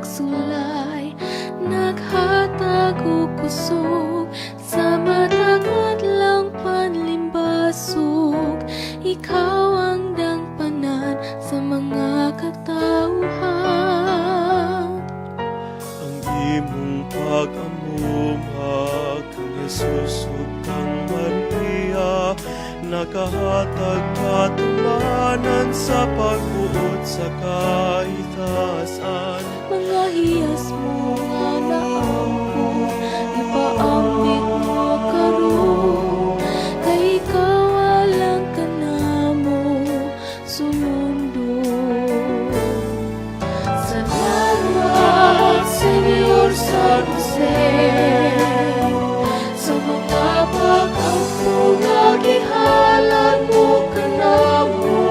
nagsulay, naghatag og kusog sa matag adlang panlimbasog. Ikaw ang dangpanan sa mga katawhan. Ang imong pag-amuma kang Jesus ug kang Maria, nakahatag katumanan sa pagbuot sa kaitasan. Mga hiyas mo nga naampo, ipaambit mo karon, kay ikaw alang ka namo sumundo. Salamat, Senyor San Jose, sa mga pag-ampo nga gihalad mo kanamo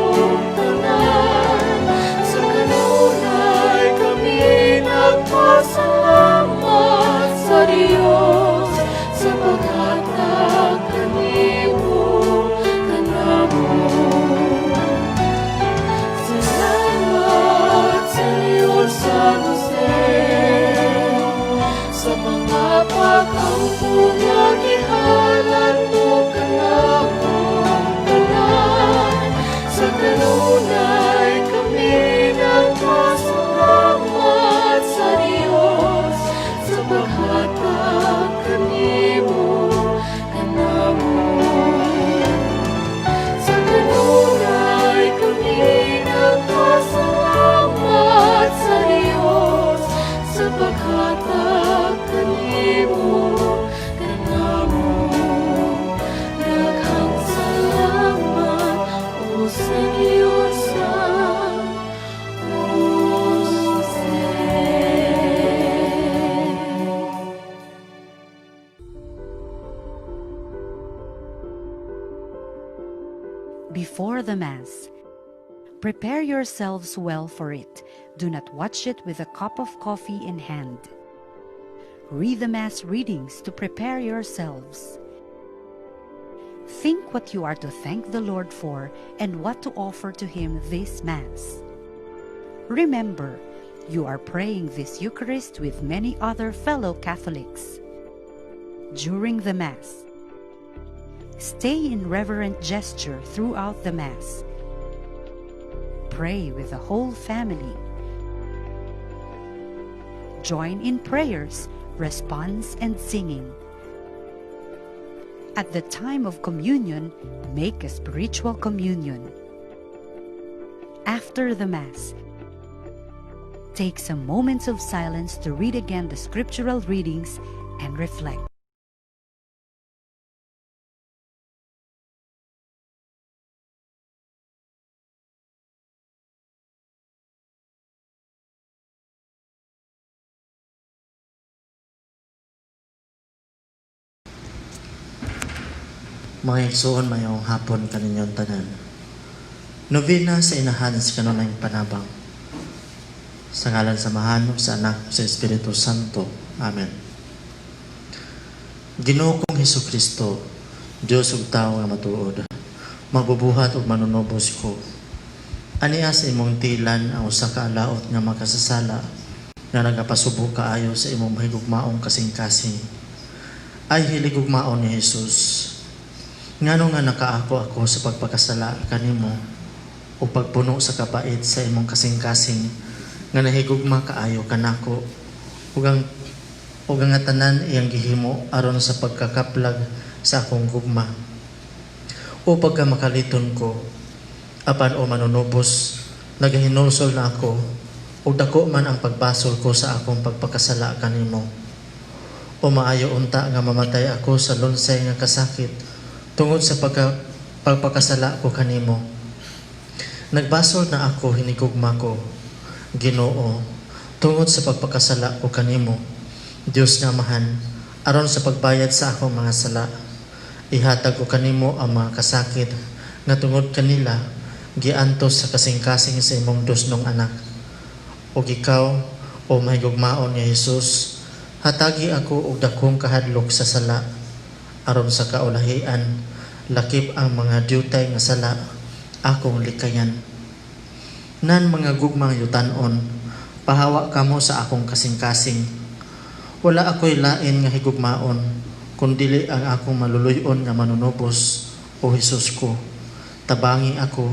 tanan. Sa kanunay kami nagpasalamat sa Diyos sa paghatag kanimo kanamo. Salamat, Senyor San Jose, sa mga pag-ampo nga gihalad mo kanamo tanan. Sa kanunay kami nagpasalamat sa Diyos sa paghatag kanimo kanamo. Sa kanunay kami nagpasalamat sa Diyos sa paghatag kanimo kanamo. Daghang salamat, O Senyor San Jose. Before the Mass, prepare yourselves well for it. Do not watch it with a cup of coffee in hand. Read the Mass readings to prepare yourselves. Think what you are to thank the Lord for and what to offer to Him this Mass. Remember, you are praying this Eucharist with many other fellow Catholics. During the Mass, stay in reverent gesture throughout the Mass. Pray with the whole family. Join in prayers, response, and singing. At the time of communion, make a spiritual communion. After the Mass, take some moments of silence to read again the scriptural readings and reflect. Mga igsoon mayong hapon kaninyong tanan. Novena sa inahan sa kanunayng panabang. Sa ngalan sa Amahan ug sa Anak ug sa Espiritu Santo. Amen. Ginoo kong Hesukristo, Dios ug tawo nga matuod, magbubuhat ug manunubos ko. Ania sa imong tilan ang usa ka alaot nga makasasala nga nagapasubok kaayo sa imong mahigugmaong kasing-kasing. Ay hiligugmaon ni Jesus. Ngano nga nakaako ako sa pagpakasala kanimo o pagpuno sa kapait sa imong kasing-kasing nga nahigugma kaayo kanako ug ang tanan iyang gihimo aron sa pagkakaplag sa akong gugma. O pagka makaliton ko apan o manunubos nagahinulsol na ako ug dako man ang pagbasol ko sa akong pagpakasala kanimo. O maayo unta nga mamatay ako sa lunsay nga kasakit tungod sa pagpakasala ko kanimo. Nagbasol na ako hinigugma ko, Ginoo, tungod sa pagpakasala ko kanimo. Diyos nga Amahan, aron sa pagbayad sa akong mga sala, ihatag ko kanimo ang mga kasakit nga tungod kanila giantos sa kasing-kasing sa imong dusnong anak. O ikaw, o mahigugmaon ni Jesus, hatagi ako og dakong kahadlok sa sala, aron sa kaulahian, lakip ang mga diutay nga sala, akong likayan. Nan mga gugmang yutanon, pahawa kamo sa akong kasing-kasing. Wala ako'y lain nga higugmaon, kundili ang akong maluluyon nga manunubos, o Hesus ko. Tabangi ako,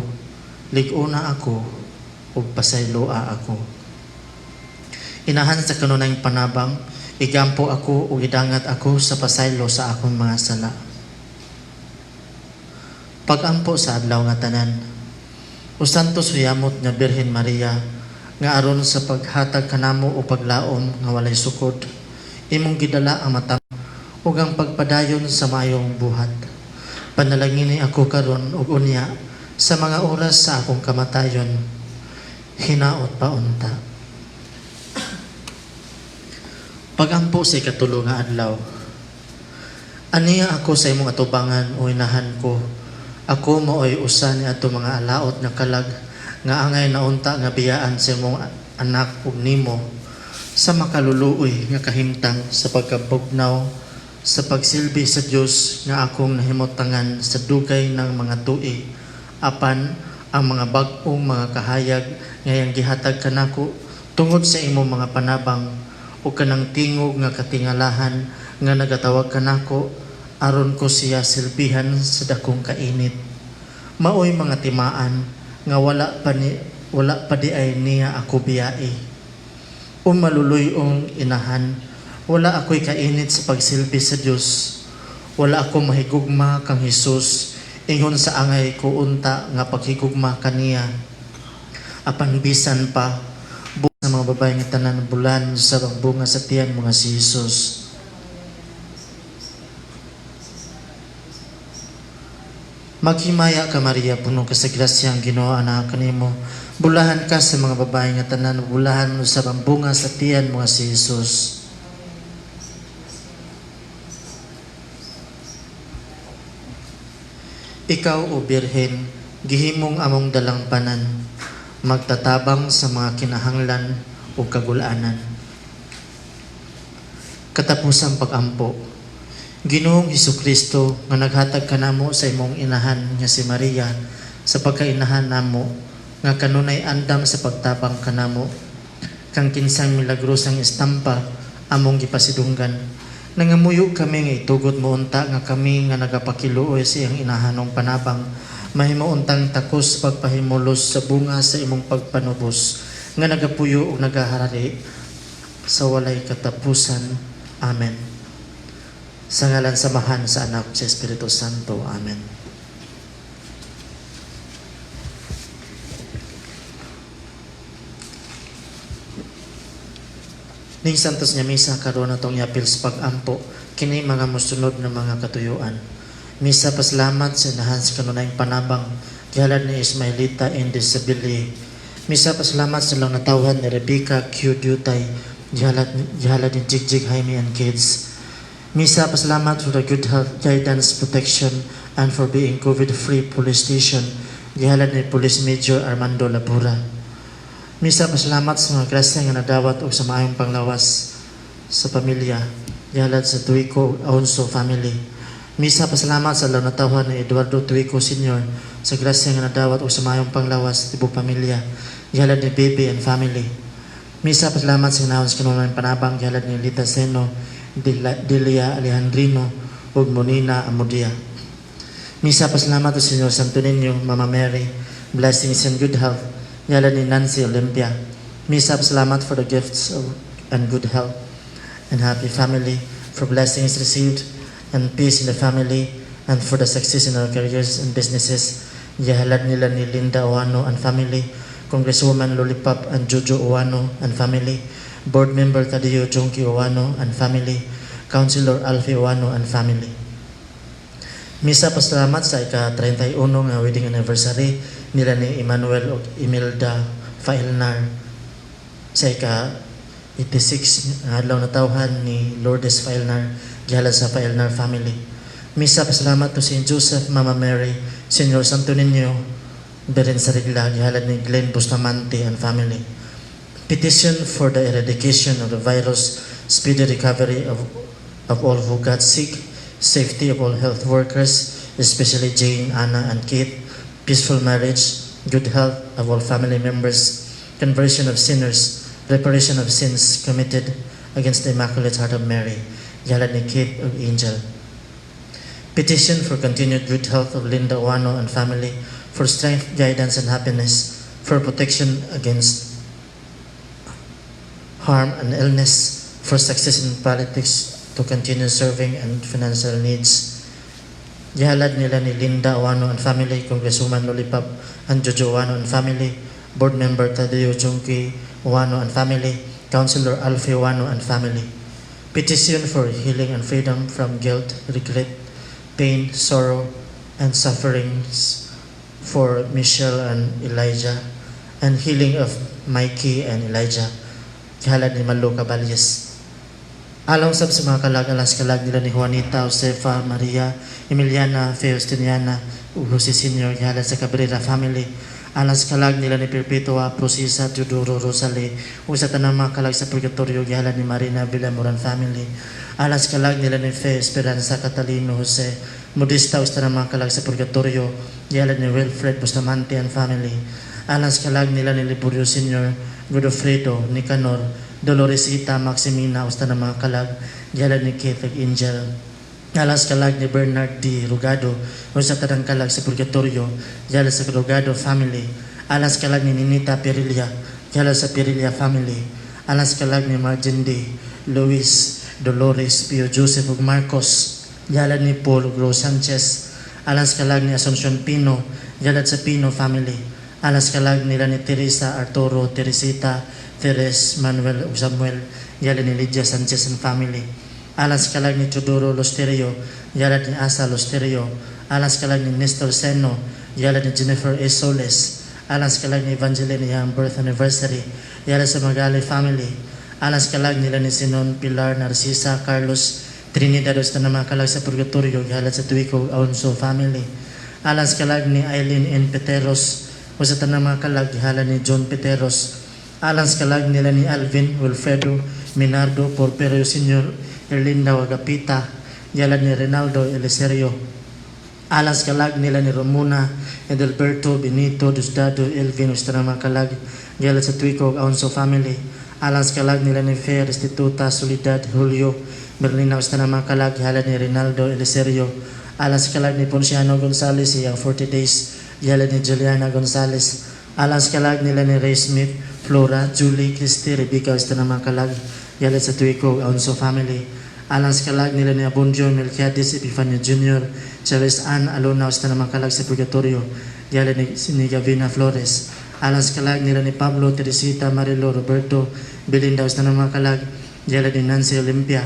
liguna ako, o pasayloa ako. Inahan sa kanunayng panabang, igampo ako o idangat ako sa pasaylo sa akong mga sala. Pagampo sa adlaw nga tanan, o santo suyamot nga Birhen Maria, nga aron sa paghatag kanamo o paglaom nga walay sukod, imong gidala ang mata ug ang pagpadayon sa mayong buhat. Panalangini ako karon ug unya sa mga oras sa akong kamatayon. Hinaot pa unta. Pagampo sa ikatulo nga adlaw, aniya ako sa imong atubangan o inahan ko. Ako maoy usa ni ato mga alaot nga kalag nga angay naunta nga biyaan sa imong anak ug nimo sa makaluluoy nga kahimtang sa pagkabugnaw sa pagsilbi sa Dios nga akong nahimutangan sa dugay ng mga tuig, apan ang mga bag-ong mga kahayag ngayang gihatag kanako tungod sa imong mga panabang o kanang tingog nga katingalahan nga nagatawag kanako aron ko siya silbihan sa dakong kainit. Maoy mga timaan nga wala pa di ay niya ako biyai. O maluluyong inahan, wala ako'y kainit sa pagsilbi sa Dios. Wala ako mahigugma kang Hesus, ingon sa angay ko unta nga paghigugma kaniya. Apan bisan pa, buong sa mga babae nga tanan bulan sa bunga sa tiyan mga si Hesus. Maghimaya ka Maria, puno ka sa grasyang Ginoo ana kanimo. Bulahan ka sa mga babae nga tanan, bulahan mo sa bunga sa tiyan mga si Hesus. Ikaw o Birhen, gihimong among dalangpanan, magtatabang sa mga kinahanglan o kagulanan. Katapusang pag-ampo, Ginoong Hesukristo nga naghatag kanamo sa imong inahan nga si Maria sa pagkainahan namo nga kanunay andam sa pagtabang kanamo kang kinsang milagrosang istampa among gipasidunggan. Nangamuyo kami nga itugot mo unta nga kami nga nagapakiluoy sa iyang inahanong panabang mahimo untang takos pagpahimulos sa bunga sa imong pagpanubos nga nagapuyo ug nagaharari sa walay katapusan. Amen. Sa ngalan samahan sa anak sa Espiritu Santo. Amen. Ning santos nga misa karon atong yapil sa pag-ampo kini mga mosunod na mga katuyuan. Misa pasalamat sa inahan sa kanunayng panabang gihalad ni Ismaelita Indisabili. Misa pasalamat sa lang natawhan ni Rebecca Q. Dutay gihalad ni Jigjig Jaime and Kids. Misa pasalamat for the good health, guidance, protection, and for being COVID-free police station. Gihalad ni Police Major Armando Labura. Misa pasalamat sa mga grasya nga nadawat o sa maayong panglawas sa pamilya. Gihalad sa Tuico Aonso family. Misa pasalamat sa launatawhan ni Eduardo Tuico Sr. sa grasya nga nadawat o sa maayong panglawas sa tibok pamilya. Gihalad ni Baby and family. Misa pasalamat sa hinahon sa kanunayng panabang. Gihalad ni Lita Seno, Delia Alejandrino ug Monina Amudia. Misa pasalamat sa Senyor Santo Niño, Mama Mary, blessings and good health. Gihalad ni Nancy Olympia. Misa pasalamat for the gifts and good health and happy family, for blessings received and peace in the family, and for the success in our careers and businesses. Gihalad nila ni Linda Oano and family, Congresswoman Lollipop and Jojo Oano and family, Board Member Tadio Jonki Oano and family, Councilor Alfie Oano and family. Misa pasalamat sa ika-31 nga wedding anniversary nila ni Emmanuel o Imelda Failnar, sa ika-86 nga adlaw na tawhan ni Lourdes Failnar gihalad sa Failnar family. Misa pasalamat to St. Joseph, Mama Mary, Senyor Santo Niño, Beren Sarigla gihalad ni Glenn Bustamante and family. Petition for the eradication of the virus, speedy recovery of all who got sick, safety of all health workers, especially Jane, Anna, and Kate, peaceful marriage, good health of all family members, conversion of sinners, reparation of sins committed against the Immaculate Heart of Mary, Yalad ni Kate of Angel. Petition for continued good health of Linda Wano and family, for strength, guidance, and happiness, for protection against harm and illness, for success in politics, to continue serving and financial needs. Yalad nila ni Linda Wano and family, Congresswoman Lollipop and Jojo Wano and family, Board Member Tadeo Junki Wano and family, Councilor Alfie Wano and family. Petition for healing and freedom from guilt, regret, pain, sorrow, and sufferings for Michelle and Elijah, and healing of Mikey and Elijah. Yalad ni Malu Caballes. Along sab sa mga kalag nila ni Juanita, Josefa, Maria, Emiliana, Faustiniana, Jose Senior, yalad sa Cabrera family. Alas kalag nila ni Perpetua, Procisa, Teodoro, Rosale, usa tanang mga kalag sa purgatorio, yalad ni Marina Villamoran family. Alas kalag nila ni Fe, Esperanza, Catalino, Jose, Modista, usa tanang mga kalag sa purgatorio, yalad ni Wilfred Bustamante and family. Alas kalag nila ni Liborio Senior, Godofredo, Nicanor, Doloresita, Maximina, usta ng mga kalag, yalad ni Catholic Angel. Alas kalag ni Bernard D. Rugado, usta tanang kalag sa purgatorio, yalad sa Rugado family. Alas kalag ni Ninita Perilia, yalad sa Perilia family. Alas kalag ni Margin D. Luis, Dolores, Pio Joseph ug Marcos, yalad ni Paul Gro Sanchez. Alas kalag ni Asuncion Pino, yalad sa Pino family. Alas kalag nila ni Teresa, Arturo, Teresita, Teres, Manuel ug Samuel, yalad ni Lydia Sanchez and family. Alas kalag ni Teodoro Losterio, yalad ni Asa Losterio. Alas kalag ni Nestor Seno, yalad ni Jennifer A. Soles. Alas kalag ni Evangeline yang birth anniversary, yalad sa Magali family. Alas kalag nila ni Sinon, Pilar, Narcisa, Carlos, Trinidad, usta na mga kalag sa purgatorio, yalad sa Tuico Aunso family. Alas kalag ni Eileen N. Peteros, usa tanang mga kalag, yalad ni John Peteros. Alas kalag nila ni Alvin, Wilfredo, Minardo, Porperio Senior, Erlinda Wagapita, yalad ni Renaldo Eliserio. Alas kalag nila ni Romuna, Edelberto, Benito, Diosdado, Elvin, usta tanang mga kalag, yalad sa Tuico Aunso family. Alas kalag nila ni Fe, Restituta, Solidad, Julio, Berlina, usta tanang mga kalag, yalad ni Rinaldo Eliserio. Alas kalag ni Ponciano Gonzales, iyang 40 days, yalad ni Juliana Gonzales. Alas kalag nila ni Ray Smith, Flora, Julie, Christy, Rebecca, usta tanang mga kalag, yalad sa Tuico Aunso family. Alas kalag nila ni Abundio, Melquiades, Epifanio Jr., Chavez Ann, Alona, usta tanang mga kalag sa purgatorio, yalad ni Gavina Flores. Alas kalag nila ni Pablo, Teresita, Marilo, Roberto, Belinda, usta tanang mga kalag, yalad ni Nancy Olympia.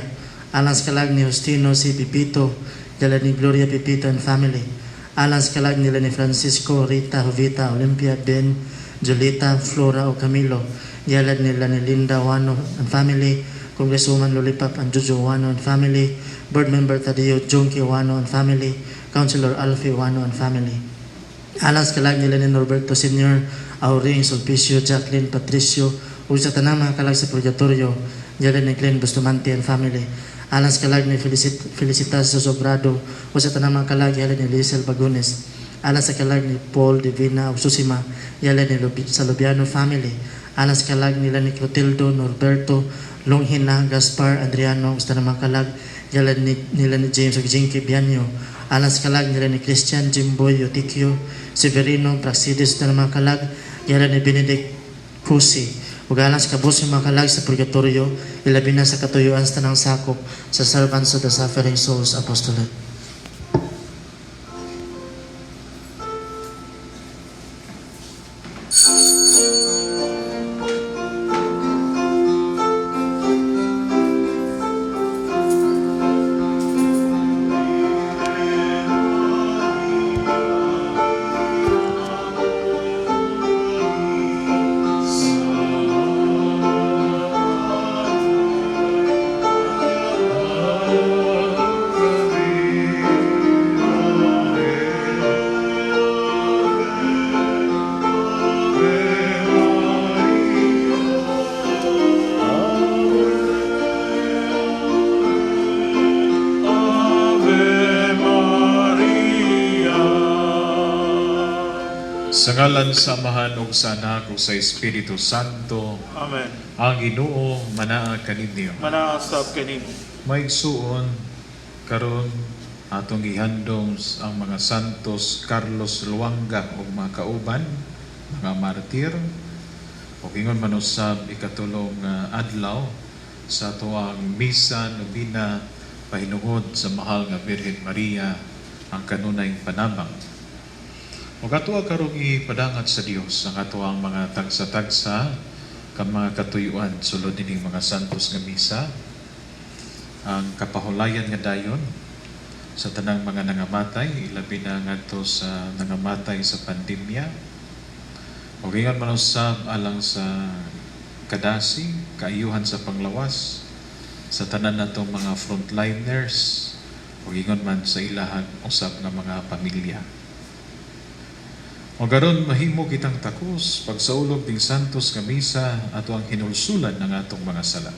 Alas kalag ni Justino, si Pipito, yalad ni Gloria Pipito and family. Alas kalag nila ni Francisco, Rita, Jovita, Olympia, Ben, Julita, Flora o Camilo, yalad nila ni Linda Wano and family, Congresswoman Lollipop and Jojo Wano and family, Board Member Tadeo Junki Wano and family, Councilor Alfie Wano and family. Alas kalag nila ni Norberto Senior, Auring, Sulpicio, Jacqueline, Patricio, usa tanang mga kalag sa purgatorio, yalad ni Glenn Bustamante and family. Alas kalag ni Felicitas Sobrado, usa tanang mga kalag, yalad ni Liesel Bagunes. Alas sa kalag ni Paul Divina Susima, yalad ni sa Lubiano family. Alas kalag nila ni Clotildo, Norberto, Longhina, Gaspar, Adriano, usta tanang mga kalag, yalad nila ni James ug Jinky Bianyo. Alas kalag nila ni Christian, Jimboy, Yotikio, Severino, Praxidis, usta tanang mga kalag, yalad ni Benedict Cusi. Ug alas kabus yung mga kalag sa purgatorio, ilabi na sa katuyuan sa tanang sakop sa Servants of the Suffering Souls Apostolate. ngalan sa Amahan ug sa Anak ug sa Espiritu Santo. Amen. Ang Ginoo manaa kaninyo. Manaasab kanimo. Maigsuon karon atong ihandom ang mga santos Carlos Luanga ug mga kauban, mga martir. O ingon man usab ikatulong adlaw sa tuang misa nobina pahinuhod sa mahal nga Birhen Maria ang kanunay panabang. O katuwa karong ipadangat sa Dios ang atuang mga tagsa-tagsa kan mga katuyuan sulod dining mga santos nga misa, ang kapahulayan nga dayon sa tanang mga nangamatay, ilabi na ngadto sa nangamatay sa pandemya. O ingon man usab alang sa kadasi, kaayuhan sa panglawas sa tanan natong mga frontliners, o ingon man sa ilahang usab nga mga pamilya. O garon mahimo kitang takos pagsaulog ding santos nga misa ato ang hinulsulan ng atong mga sala.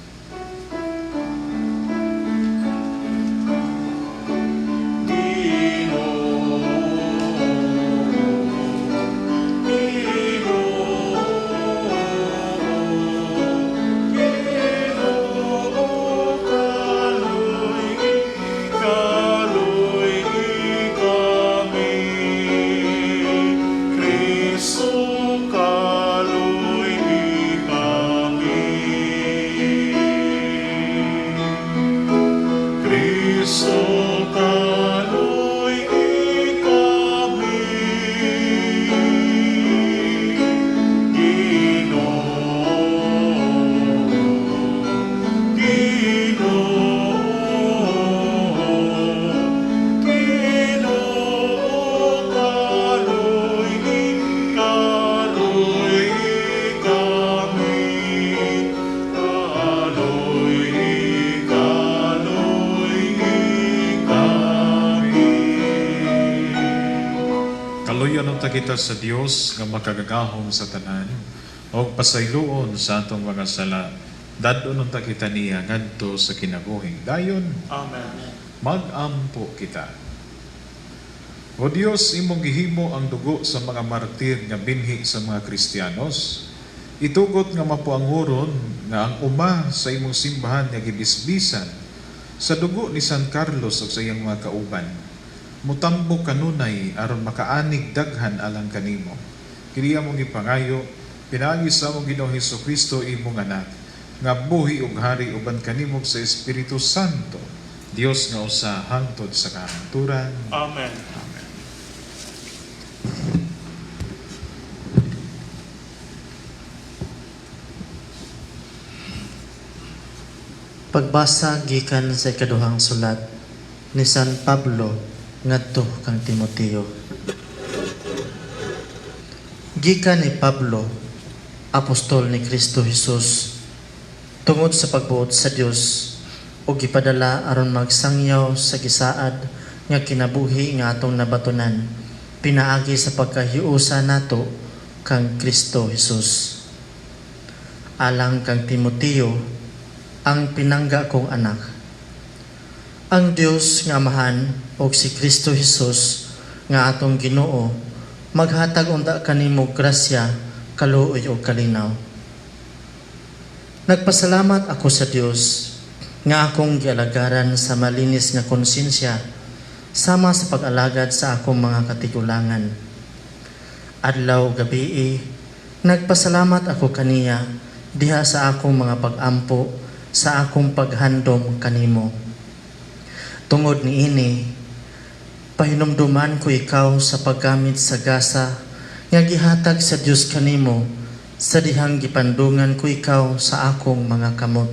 Kita sa Dios nga makagagahom sa tanan o pasayloon sa atong mga sala, dadon unta kita niya ngadto sa kinabuhing dayon. Amen. Magampo kita. O Dios, imong gihimo ang dugo sa mga martir nga binhi sa mga Kristiyanos. Itugot nga mapuanguron nga ang uma sa imong simbahan nga gibisbisan sa dugo ni San Carlos ug sa iyang mga kauban. Mutambo kanunay aron makaanig daghan alang kanimo. Kini among ipangayo pinaagi sa among Ginoong Hesukristo imong anak nga buhi ug hari uban kanimo sa Espiritu Santo, Dios nga usa hangtod sa kahangturan. Amen. Amen. Pagbasa gikan sa ikaduhang sulat ni San Pablo ngadto kang Timoteo. Gikan ni Pablo, apostol ni Kristo Jesus, tungod sa pagbuot sa Dios o gipadala aron magsangyaw sa gisaad nga kinabuhi nga atong nabatunan, pinaagi sa pagkahiusa nato kang Kristo Jesus. Alang kang Timoteo, ang pinangga kong anak. Ang Dios nga Amahan o si Kristo Jesus nga atong Ginoo maghatag unta kanimo grasya, kaluoy o kalinaw. Nagpasalamat ako sa Dios nga akong gialagaran sa malinis nga konsensya sama sa pag-alagad sa akong mga katigulangan. Adlaw gabi nagpasalamat ako kaniya diha sa akong mga pag-ampo sa akong paghandom kanimo. Tungod niini, pahinumduman ko ikaw sa paggamit sa gasa nga gihatag sa Dios kanimo sa dihang gipandungan ko ikaw sa akong mga kamot.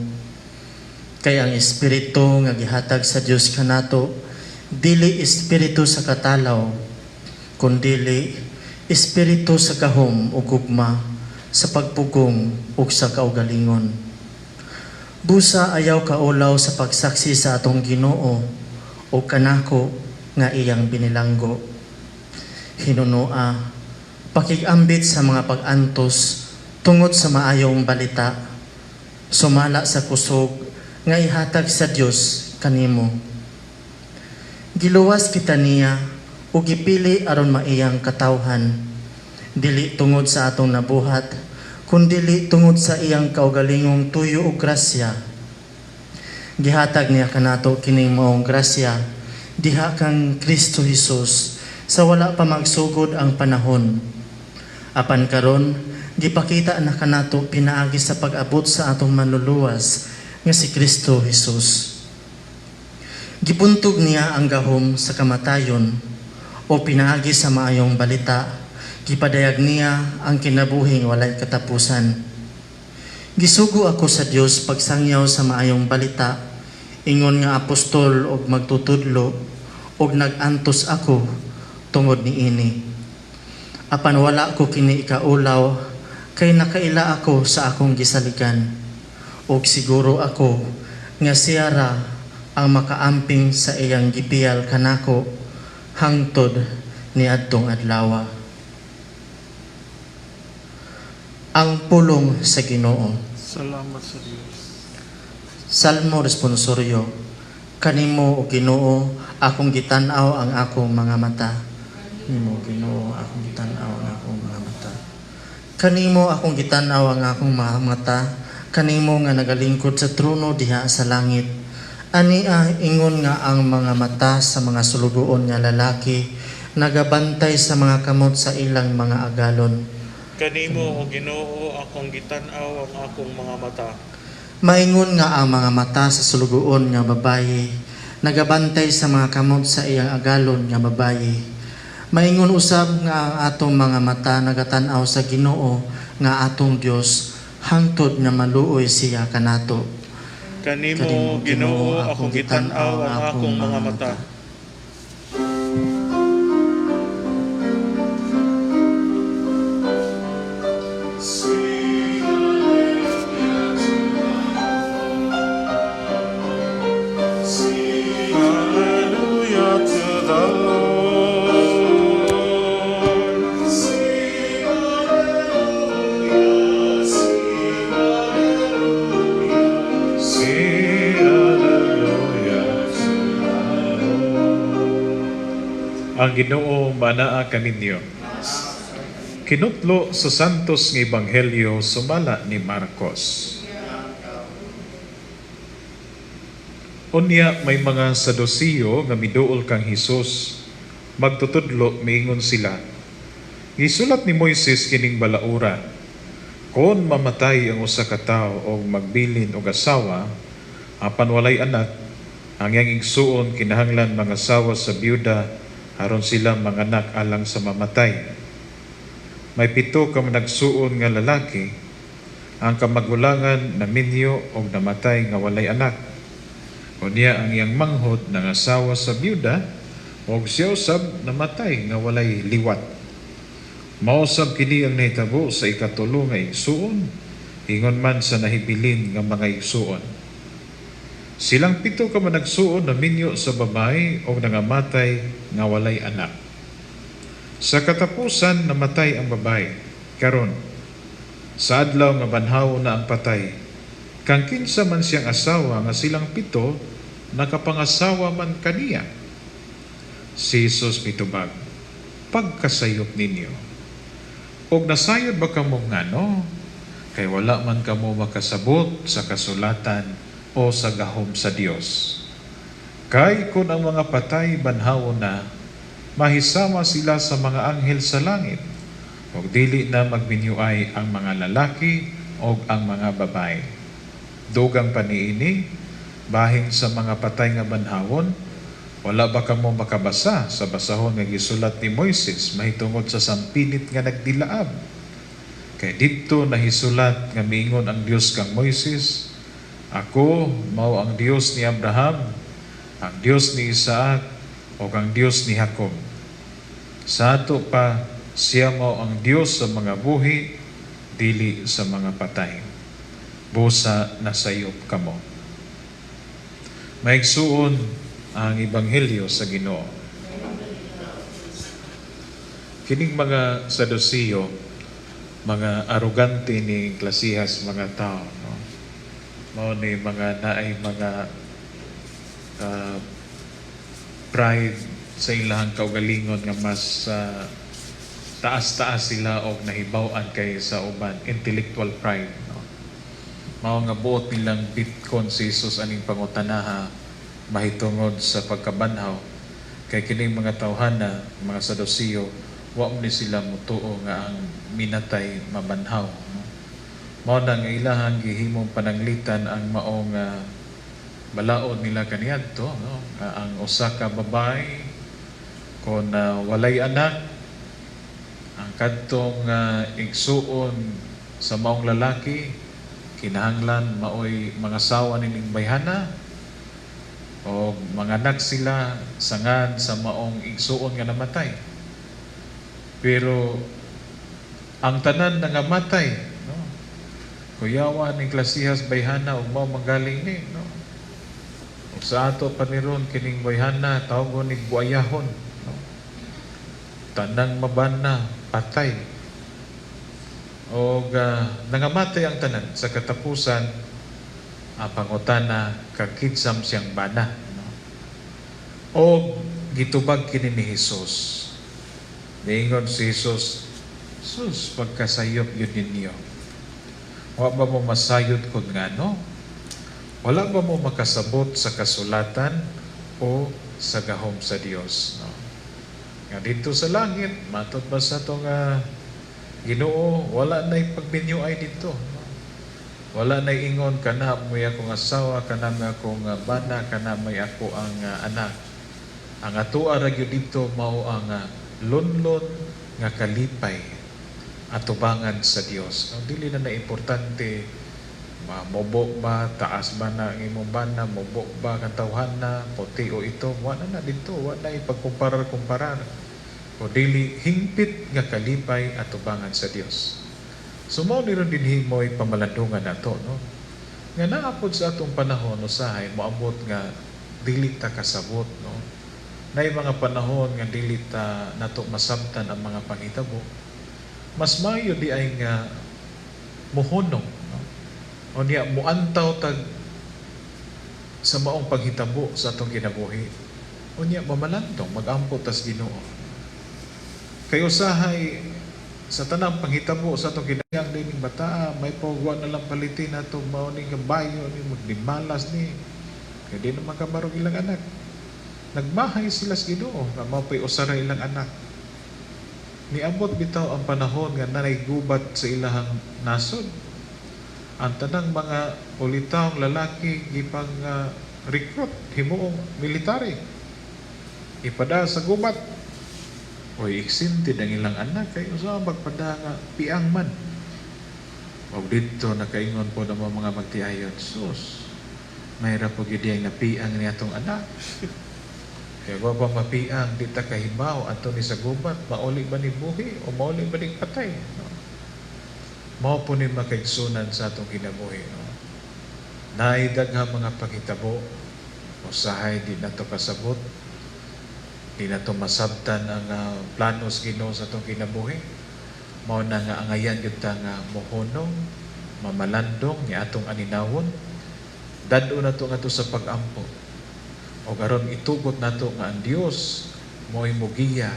Kaya ang espiritu nga gihatag sa Dios kanato dili espiritu sa katalaw, kundili espiritu sa gahom ug gugma, sa pagpugong ug sa kaugalingon. Busa ayaw kaulaw sa pagsaksi sa atong Ginoo o kanako nga iyang binilanggo. Hinunoa, pakigambit sa mga pag-antos tungod sa maayong balita, sumala sa kusog nga ihatag sa Dios kanimo. Giluwas kita niya o gipili aron maiyang katawhan, dili tungod sa atong nabuhat, kundili tungod sa iyang kaugalingong tuyo ug grasya. Gihatag niya kanato kining maong grasya diha kang Kristo Jesus sa wala pa magsugod ang panahon. Apan karon gipakita na kanato pinaagi sa pag-abot sa atong manluluwas nga si Kristo Jesus. Gipuntog niya ang gahom sa kamatayon o pinaagi sa maayong balita. Gipadayag niya ang kinabuhing walay katapusan. Gisugo ako sa Dios pagsangyaw sa maayong balita, ingon nga apostol og magtutudlo, og nagantos ako tungod niini. Apan wala ko kini ikaulaw, kay nakaila ako sa akong gisaligan, og siguro ako nga siya ra ang makaamping sa iyang gipiyal kanako hangtod ni adtong adlaw. Ang pulong sa Ginoo. Salamat sa Diyos. Salmo responsoryo. Kanimo o Ginoo akong gitan-aw ang akong mga mata. Kanimo Ginoo akong gitan-aw ang akong mga mata. Kanimo akong gitan-aw ang akong mga mata. Kanimo nga nagalingkod sa trono diha sa langit. Ani ingon nga ang mga mata sa mga sulugoon nga lalaki nagabantay sa mga kamot sa ilang mga agalon. Kanimo o Ginoo akong gitan-aw ang akong mga mata. Maingon nga ang mga mata sa sulugoon nga babayi, nagabantay sa mga kamot sa iyang agalon nga babayi. Maingon usab nga ang atong mga mata nagatan-aw sa Ginoo nga atong Dios hangtod nga maluoy siya kanato. Kanimo Ginoo akong gitan-aw ang akong mga mata. Ang Ginoo manaa kaninyo. Kinutlo sa santos nga ebanghelyo sumala ni Marcos. Unya may mga Sadusiyo nga miduol kang Hesus, magtutudlo miingon sila. Gisulat ni Moises kining balaura, kon mamatay ang usa ka tawo o magbilin og asawa, apan walay anak, ang iyang igsuon kinahanglan mangasawa sa byuda aron sila manganak alang sa mamatay. May 7 ka nagsuon nga lalaki, ang kamagulangan naminyo og namatay nga walay anak. Unya ang iyang manghod nangasawa sa byuda og siya usab namatay nga walay liwat. Mao sab kini ang nahitabo sa ikatulo nga igsuon, ingon man sa nahibilin nga mga igsuon. Silang 7 ka managsuon na minyo sa babae o nangamatay nga walay anak. Sa katapusan namatay ang babae. Karon, sa adlaw nga banhaw na ang patay, kang kinsa man siyang asawa nga silang 7 nakapangasawa man kaniya. Si Jesus mitubag, pagkasayop ninyo. Og nasayod ba kamo ngano? Kay wala man kamo makasabot sa kasulatan o sa gahom sa Dios. Kay kung ang mga patay banhaw na, mahisama sila sa mga anghel sa langit, o dili na magbinyuay ang mga lalaki o ang mga babae. Dugang paniini, bahing sa mga patay nga banhawon, wala ba kamo makabasa sa basahon nga gisulat ni Moises mahitungod sa sampinit nga nagdilaab? Kay dito nahisulat nga miingon ang Dios kang Moises, ako mao ang Dios ni Abraham, ang Dios ni Isaac, o ang Dios ni Jacob. Sa ato pa, siya mao ang Dios sa mga buhi, dili sa mga patay. Busa nasayop kamo. Maigsuon ang ebanghelyo sa Ginoo. Kining mga Sadusiyo, mga arugante ni klasihas mga tao, no? Mao ni mga naay mga pride sa ilahang kaugalingon nga mas taas-taas sila og nahibaw-an kay sa uban, intellectual pride. No? Mao nga buot nilang bitkon si Jesus aning pangutanaha mahitungod sa pagkabanhaw. Kay kining mga tawhana, mga Sadusiyo, wa man ni sila mutuo nga ang minatay mabanhaw. No? Mao nang ilahang gihimong pananglitan ang maong balaod nila kaniadto, no? Ang usa ka babay kon walay anak, ang kadtong igsuon sa maong lalaki kinahanglan maoy mga sawa nining bayhana o mga anak sila sangad sa maong igsuon nga namatay. Pero ang tanan nga namatay, no? Kuyawa ning klasihas bayhana ug mao manggaling ni, no? Ug sa ato paniron kining bayhana tawgon ni buayahon, no? Tanang mabana patay. O nangamatay ang tanan sa katapusan ang pangutana kakidsam siyang bana, no? O gitubag kini ni Jesus. Niingon si Jesus, sus, pagkasayop yun ninyo. Wa ba mo masayod kung ngano? Wala ba mo makasabot sa kasulatan o sa gahom sa Dios? No? Nga dito sa langit, matot ba sa itong Ginoo, wala na'y pagbinyuay dito. No? Wala na'y ingon, kana mo'y akong asawa, kana mo'y akong bana, kana mo'y ako ang anak. Ang atua ragyo dito, mao ang lunlon nga kalipay atubangan sa Dios. No? Dili na importante mobok ba, taas ba na ang imong bana, mobok ba kang tawhana, puti o ito, wala na dito, wala na ipagkumparar-kumparar. O dili hingpit nga kalipay atubangan sa Dios. So mao ni ron dinhi mo'y pamalandungan nato, no? Nga naapod sa atong panahon usahay moabot nga dili ta kasabot, no? Nay mga panahon nga dili ta nato masabtan ang mga panghitabo. Mas maayo di ay nga muhunong, no? O niya muantaw tag sa maong paghitabo sa atong kinabuhi. O niya mamalantong magampo tas Ginoo. Kay usahay sa tanang panghitabo sa atong kinahanglan dining bata, may pagwa na lang palitin nato mao ning bayo ni magdimalas ni. Kay di naman kabarog ilang anak. Nagmahay sila sa Ginoo nga mao pay usara ilang anak. Niabot bitaw ang panahon nga nanay gubat sa ilahang nasod. Ang tanang mga ulitawng lalaki gipang recruit himuong military. Ipada sa gubat. Oy iksinti ang ilang anak kay usa magpada nga piang man. Og dito nakaingon po ng mga magtiayon, sus. Mayra po gid ang napiang ni atong anak. Kaya ba mapiang, di ta kahibaw, ato ni sa gubat, mauli ba ni buhi o mauli ba ni patay? No? Mao po ni makaigsunan sa atong kinabuhi. No? Naidagha mga paghitabo, usahay di na to kasabot, di na to masabtan ang planos Ginoo sa atong kinabuhi. Mao na nga angayan yun ta nga mohonong, mamalandong, ni atong aninawon, dado na to nga to sa pag-ampo. O garon itugot nato nga ang Dios mo'y mugiya,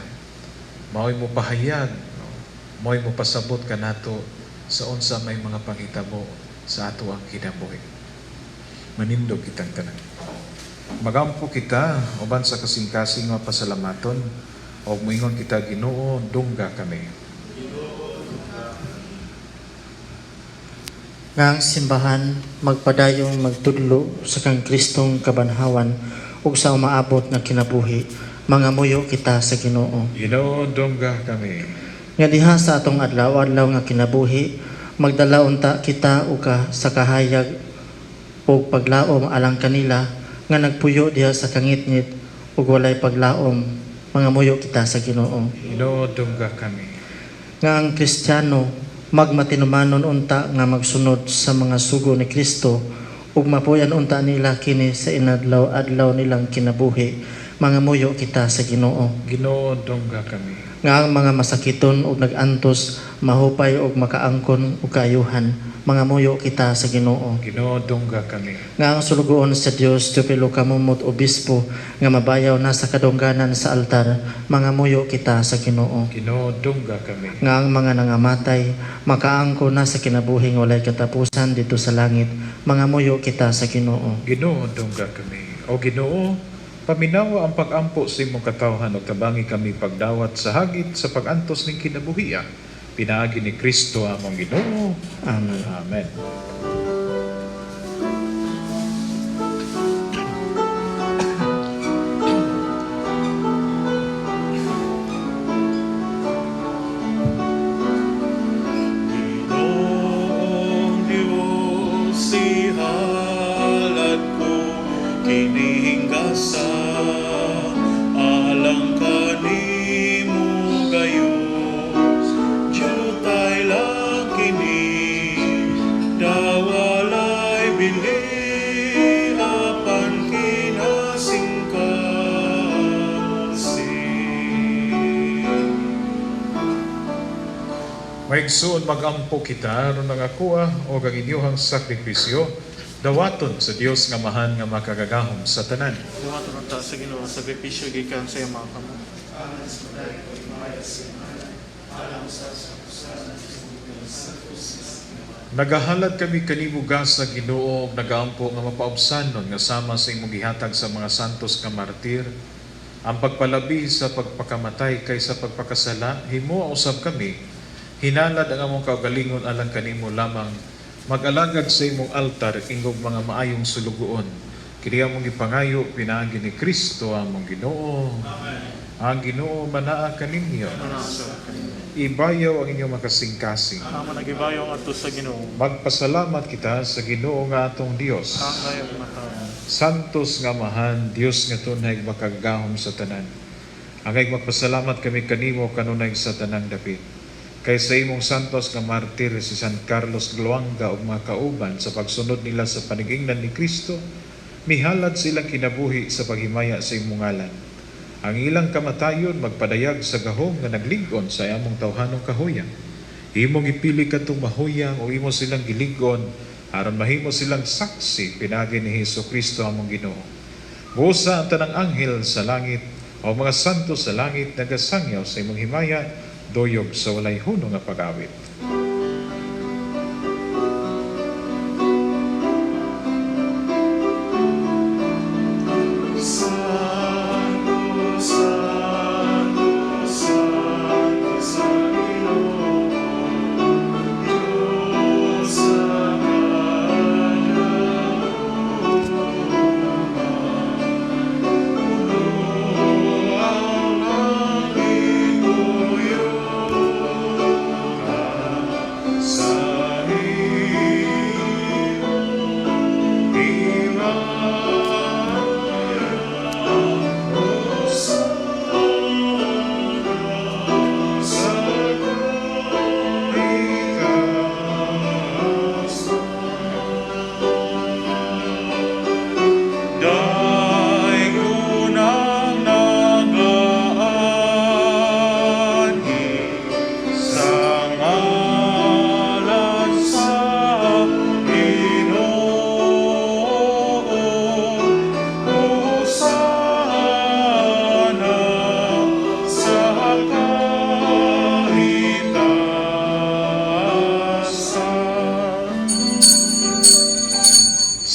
mo'y mupahayag, no? Mo'y mupasabot ka nato sa unsa may mga panghitabo sa ato ang kinabuhi. Manindog kitang tanan. Magampo kita uban sa kasing-kasing nga pasalamaton o moingon kita Ginoo, dungga kami. Nga ang simbahan magpadayong magtudlo sa kang Kristong kabanhawan ug sa umaabot nga kinabuhi, mga muyo kita sa Ginoo. Ginoo, dungga kami. Nga diha sa atong adlaw-adlaw nga kinabuhi, magdala unta kita ug sa kahayag ug paglaom alang kanila nga nagpuyo diha sa kangitngit ug walay paglaom, mga muyo kita sa Ginoo. Ginoo, dungga kami. Nga ang Kristiyano magmatinumanon unta nga magsunod sa mga sugo ni Kristo ug mapuyan unta nila kini sa inadlaw-adlaw nilang kinabuhi, mga muyo kita sa Ginoo. Ginoo, dungga kami. nga ang mga masakiton ug nagantos mahupay ug makaangkon ug kaayuhan mga muyo kita sa Ginoo. Ginoo, dungga kami. Nga ang sulugoon sa Dios Teopilo Kamumot obispo nga mabayaw na sa kadungganan sa altar mga muyo kita sa Ginoo. Ginoo, dungga kami. Nga ang mga nangamatay makaangko na sa kinabuhing walay katapusan dito sa langit mga muyo kita sa Ginoo. Ginoo, dungga kami. O Ginoo, paminawa ang pag-ampo sa imong katawhan o tabangi kami pagdawat sa hagit sa pag-antos ning kinabuhian. Pinaagi ni Kristo among Ginoo. Amen. Amen. Ginoong Diyos, ihalad ko kinihinggasan, alang kanimo gayos, jutay lang kini, dawalay bili, apan kinasingkasing. Maigsoon magampo kita aron nangakuha o ang inyong sakripisyo dawaton sa Dios nga mahan nga makagagahom sa tanan. Dawaton ta sa Ginoo sakripisyo gikan sa mga kamo. Nagahalad kami kanibuga sa Ginoo ug nagaampo nga mapaubsanon nga sama sa imong gihatag sa mga santos nga martir ang pagpalabi sa pagpakamatay kaysa pagpakasala. Himo usab kami hinalad ang among kaugalingon alang kanimo lamang mag-alagad sa imong altar ingog mga maayong sulugoon. Kini among ipangayo pinaagi ni Kristo among Ginoo. Ang Ginoo manaa kaninyo. Ibayaw ang inyong makasingkasing. Ama nagibayo ang ato sa Ginoo. Magpasalamat kita sa Ginoo nga atong Dios. Ang gayong mataon. Santos nga mahan, Dios nga tunay makagahom sa tanan. Angay magpasalamat kami kanimo kanunay sa tanang dapit. Kay sa imong santos nga martir si San Carlos Luanga ug mga kauban sa pagsunod nila sa panigingnan ni Kristo, mihalad silang kinabuhi sa paghimaya sa imong ngalan. Ang ilang kamatayon magpadayag sa gahom nga nagligon sa among tawhanong kahuyang. Imong ipili kadtong mahuyang o imo silang giligon aron mahimo silang saksi pinagi ni Hesukristo among Ginoo. Busa ang tanang anghel sa langit o mga santo sa langit nagasangyaw sa imong himaya doyog sa walay hunong nga pag-awit.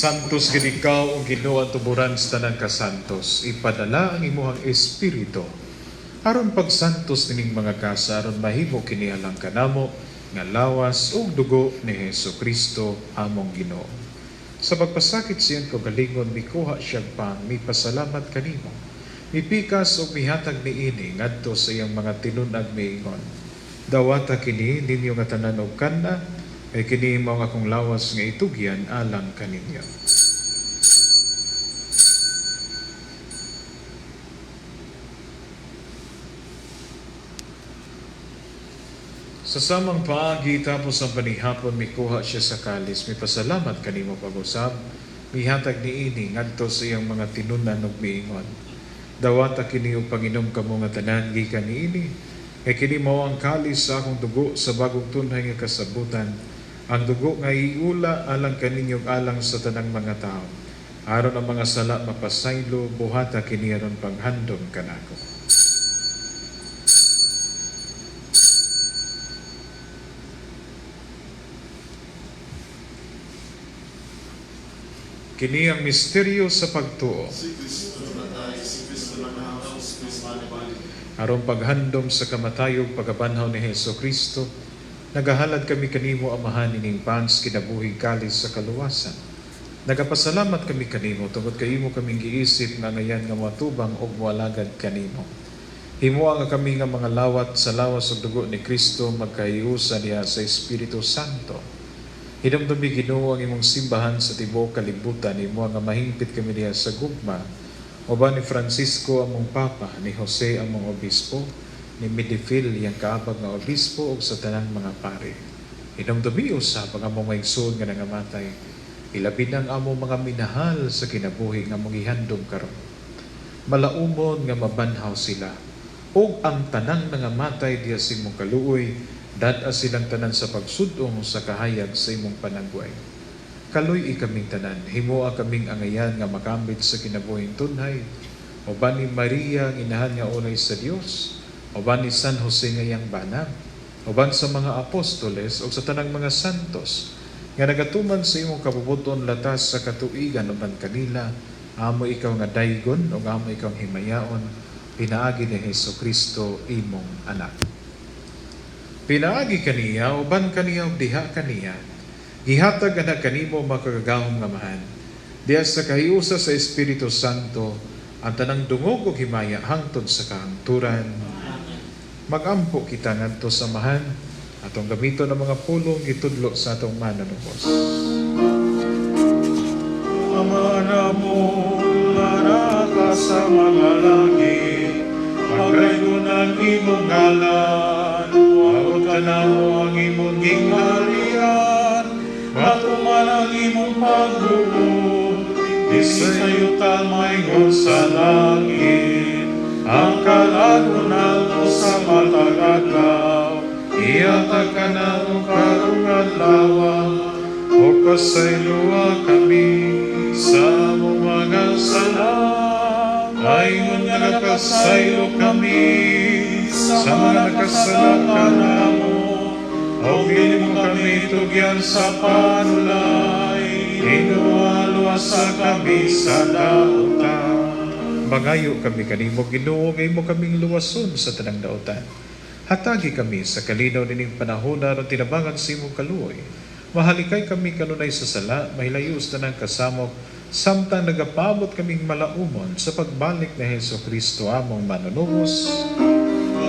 Santos gid ikaw ang Ginoo ang tuburan sa tanang kasantos. Ipadala ang imuhang espiritu aron pagsantos nining mga kasa aron mahimo kini alang kanamo nga lawas ug dugo ni Hesukristo among Ginoo. Sa pagpasakit siyan kaugalingon mikuha siya pang mipasalamat kanimo. Mipikas ug mihatag niini ngadto sa iyang mga tinun-ag miingon. Dawata kini ninyo nga tanan og kana ay kini mao nga akong lawas nga itugyan alang kaninyo. Sa samang paagi tapos ang panihapon mikuha siya sa kalis, may pasalamat kanimo pag-usab, mihatag niini ngadto sa iyang mga tinunan ug miingon. Dawata kini og panginom kamo nga tanan gikan niini, Kay kini mao ang kalis sa akong dugo sa bagong tunhay nga kasabutan, ang dugo nga iula alang kaninyo alang sa tanang mga tao. Aron ang mga sala mapasaylo, buhata kini aron paghandom kanako. Kini ang misteryo sa pagtuo. Aron paghandom sa kamatayog pagabanhaw ni Hesus Kristo, nagahalad kami kanimo amahan ining pans kinabuhig kalis sa kaluwasan. Nagapasalamat kami kanimo tungod kaymo kaming giisip nga ngayan nga matubang og moalagad kanimo. Himuha nga kami nga mga lawat sa lawas ug dugo ni Kristo magkahiusa niya sa Espiritu Santo. Hinumdumi Ginoo ang imong simbahan sa tibuok kalibutan, imo nga mahingpit kami diha sa gugma. Oba ni Francisco among Papa, ni Jose among Obispo, ni Midifil yang kaabag nga Obispo ug sa tanang mga pari. Hinumdumi usab ang among maigsoon nga nangamatay, ilabi ang among mga minahal sa kinabuhi nga mong ihandom karon. Malaumon nga mabanhaw sila, ug ang tanang nangamatay diha sa imong kaluoy, dad-a silang tanan sa pagsudong sa kahayag sa imong panagway. Kaloy ikaming tanan, himoa kaming angayan nga makambit sa kinabuhing tunhay, oban ni Maria inahan nga unay sa Dios, oban ni San Jose ngayang banag, oban sa mga apostoles o sa tanang mga santos, nga nagatuman sa imong kabubuton latas sa katuigan uban kanila, amo ikaw nga daygon o amo ikaw himayaon, pinaagi ni Hesus Kristo imong anak. Pinaagi kaniya, uban kaniya o diha kaniya, gihatag anak kanimo makagagahom nga mahan. Diya sa kahiusa sa Espiritu Santo, ang tanang dungog o himaya hangtod sa kahangturan. Magampo kita ngadto sa mahan, atong gamito ng mga pulong itudlo sa atong mananubos. Ama namong naraka sa mga langit, pagaygon ang imong ngalan, wag ka na mo ang imong gingharian, matuman ang imong pagbuod, isayo tamaygon sa langit, ang kalagunan mo sa matag-adlaw, iatag ka na mo karong adlaw, o pasayloa kami sa mga sala, ayun nga nakasaylo kami sa mga nakasalakan namo, o gili mo kami tugyan sa panulay, inualwasa kami sa dautan. Magayo kami kanimo Ginoo, ngay mo kaming luwason sa tanang dautan. Hatagi kami sa kalinaw nining panahon aron tinabangan sa imong kaluoy. Mahalikay kami kanunay sa sala, mahilayos na ng kasamok, samtang nagapamot kaming malaumon sa pagbalik na Hesus Kristo among manunubos.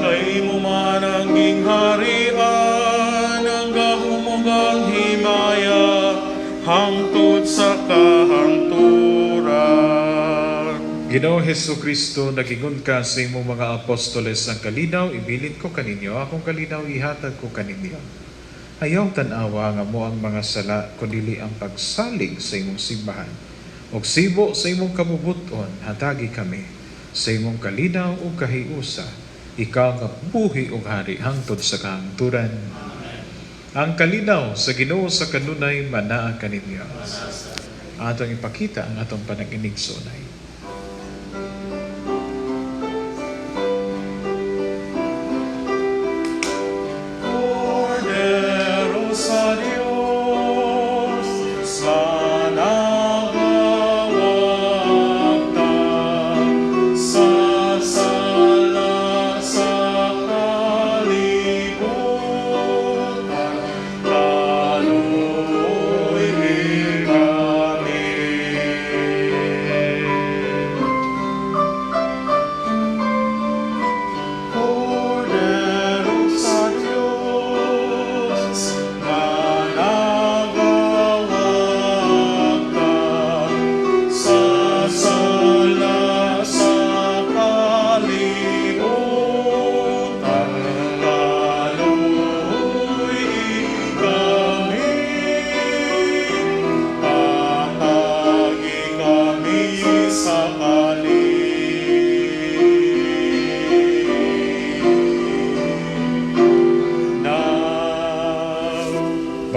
Kay mo man ang gingharian, ang gahumugang himaya, hangtod sa kahangturan. Ginoo Hesus Kristo, nagingon ka sa imong mga apostoles ang kalinaw, ibilin ko kaninyo, akong kalinaw ihatag ko kaninyo. Ayaw tanawa nga mo ang mga sala, kundi ang pagsalig sa imong simbahan. Og sibo sa imong kabubuton, hatagi kami sa imong kalinaw ug kahiusa, ikaw nga buhi ug hari hangtod sa kahangturan. Ang kalinaw sa Ginoo sa kanunay manaa kaninyo. Atong ipakita ang atong panag-inigsunay. Sa Diyos, sana gawagtan sa sala sa kalibutan, kaluoy kami.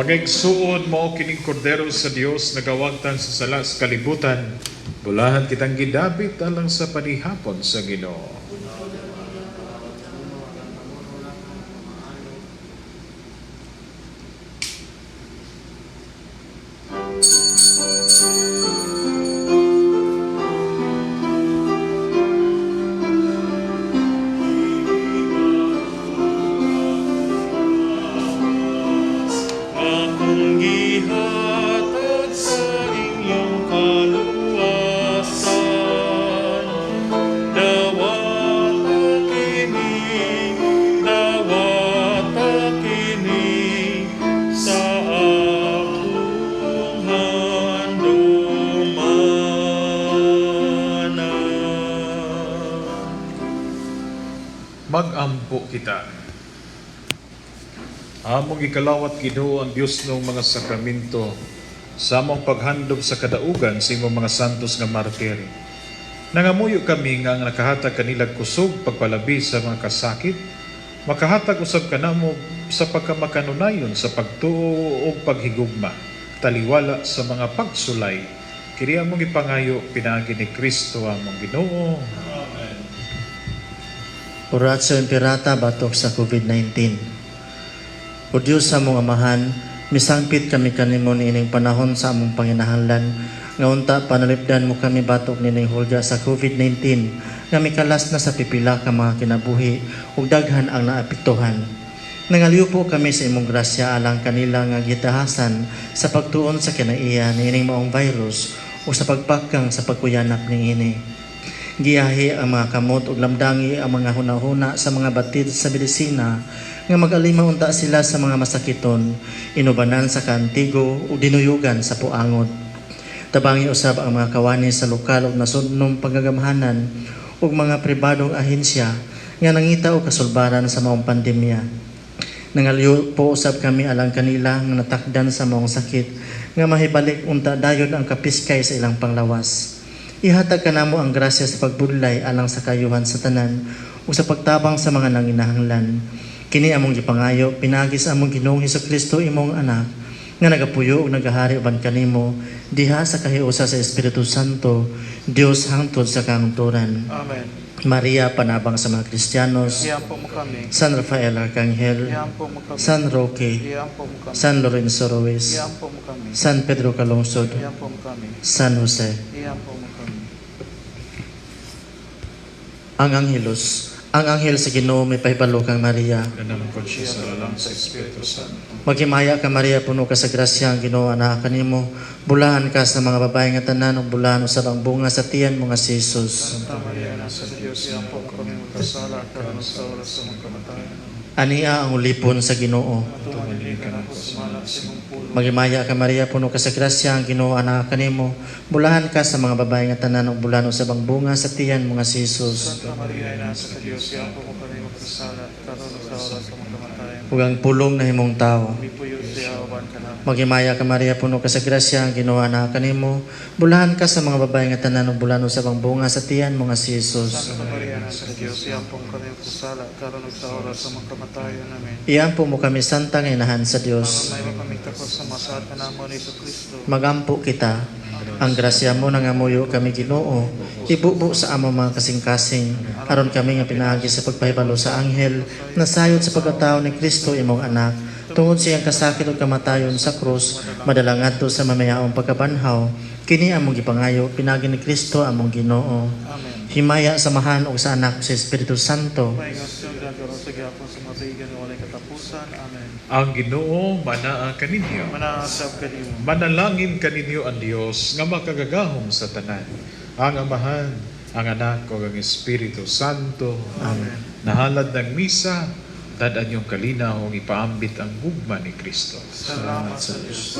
Pagigsuod mo kining kordero sa Dios nagawagtan sa sala sa kalibutan. Bulahan kitang gidabit alang sa panihapon sa Ginoo. Akong gihatag sa inyong kaluwasan. Dawata kini sa akong handumana. Magampo kita. Among ikalawat Ginoo ang Dios ng mga sakramento sa among paghandom sa kadaugan sa imong mga santos nga martir. Nangamuyo kami nga ang nakahatag kanilag kusog pagpalabi sa mga kasakit, makahatag usab kanamo sa pagkamakanunayon sa pagtuo ug paghigugma, taliwala sa mga pagsulay. Kini among ipangayo pinaagi ni Kristo among Ginoo. Oratio Imperata batok sa COVID-19. O Diyos sa among amahan, misangpit kami kanimo niining panahon sa among panginahanglan. Nga unta panalipdan mo kami batok nining hulga sa COVID-19 nga mikalas na sa pipila ka mga kinabuhi ug daghan ang naapektuhan. Nangaliw po kami sa imong grasya alang kanila nga gitahasan sa pagtuon sa kinaiya niining maong virus o sa pagpakang sa pagkuyanap niini. Giyahi ang mga kamot ug lamdangi ang mga hunahuna sa mga batid sa medisina nga mag-alima unta sila sa mga masakiton, inubanan sa kantigo ug dinuyugan sa puangot. Tabangi usab ang mga kawani sa lokal ug nasudnong pagagamhanan ug mga pribadong ahensya nga nangita og kasulbaran sa maong pandemya. Nangaliw po usab kami alang kanila nga natakdan sa maong sakit nga mahibalik unta dayon ang kapiskay sa ilang panglawas. Ihatag kanamo ang grasya sa pagbudlay alang sa kayuhan sa tanan ug sa pagtabang sa mga nanginahanglan. Kini among gipangayo pinagis among Ginoong Hesukristo imong anak nga nagapuyo ug nagahari uban kanimo diha sa kahiusa sa Espiritu Santo, Dios hangtod sa kangturan. Amen. Maria panabang sa mga Kristiyanos, Iampo mo kami. San Rafael Arcangel, Iampo mo kami. San Roque, Iampo mo kami. San Lorenzo Ruiz, Iampo mo kami. San Pedro Calungsod, Iampo mo kami. San Jose. Iampo mo kami. Ang anghel sa Ginoo may pahibalo kang Maria. Nanamkod siya sa alam sa Espiritu Santo. Maghimaya ka Maria, puno ka sa grasya, ang Ginoo anak kanimo. Bulahan ka sa mga babae nga tanan ug bulahan usab ang bunga sa tiyan mo nga si Jesus. Santa Maria, nasa Diyos, iampo mo kami magkasala, karon sa oras sa mga kamatayan. Ania ang ulipon sa Ginoo. Tumangili ka na ako sumalak sa imong pulo. Maghimaya ka Maria, puno ka sa grasya, ang Ginoo anak kanimo. Bulahan ka sa mga babae nga tanan ug bulahan usab ang bunga sa tiyan mo nga si Jesus. Santa Maria, nasa Diyos, iampo mo kami magkasala, karon sa oras sa mga kamatayan. Ug ang pulong na himong tawo. Mipuyo siya, awan ka na. Maghimaya ka Maria, puno ka sa grasya, ang Ginoo anak kanimo. Bulahan ka sa mga babae nga tanan ug bulahan usab ang bunga sa tiyan mo nga si Jesus. Santa Maria, nasa Diyos, iampo mo kami magkasala, karon sa oras sa mga kamatayan. Amen. Iampo mo kami santa nga inahan sa Dios. May kami takos sa masaad na namon ni Kristo. Magampo kita. Ang grasya mo nangamuyo kami Ginoo. Ibubo sa amo mga kasing-kasing. Aron kami nga pinaagi sa pagpahibalo sa anghel. Nasayod sa pagkatao ni Kristo imong anak. Tungod siyang kasakit ug kamatayon sa krus, madalang adto sa mamayaong pagkabanhaw. Kini among gipangayo pinaagi ni Kristo among Ginoo. Amen. Himaya samahan og sa anak sa Espiritu Santo. May ngasyon gagawin sa gyapon sa matigan na walay katapusan. Amen. Ang Ginoo manaa kaninyo. Manaasab ka nimo. Manalangin kaninyo ang Dios nga makagagahom sa tanan. Ang Amahan, ang Anak o ang Espiritu Santo. Amen. Nahalad ng misa, dadaan yung kalinaw o ipaambit ang gugma ni Kristo. Salamat sa Diyos.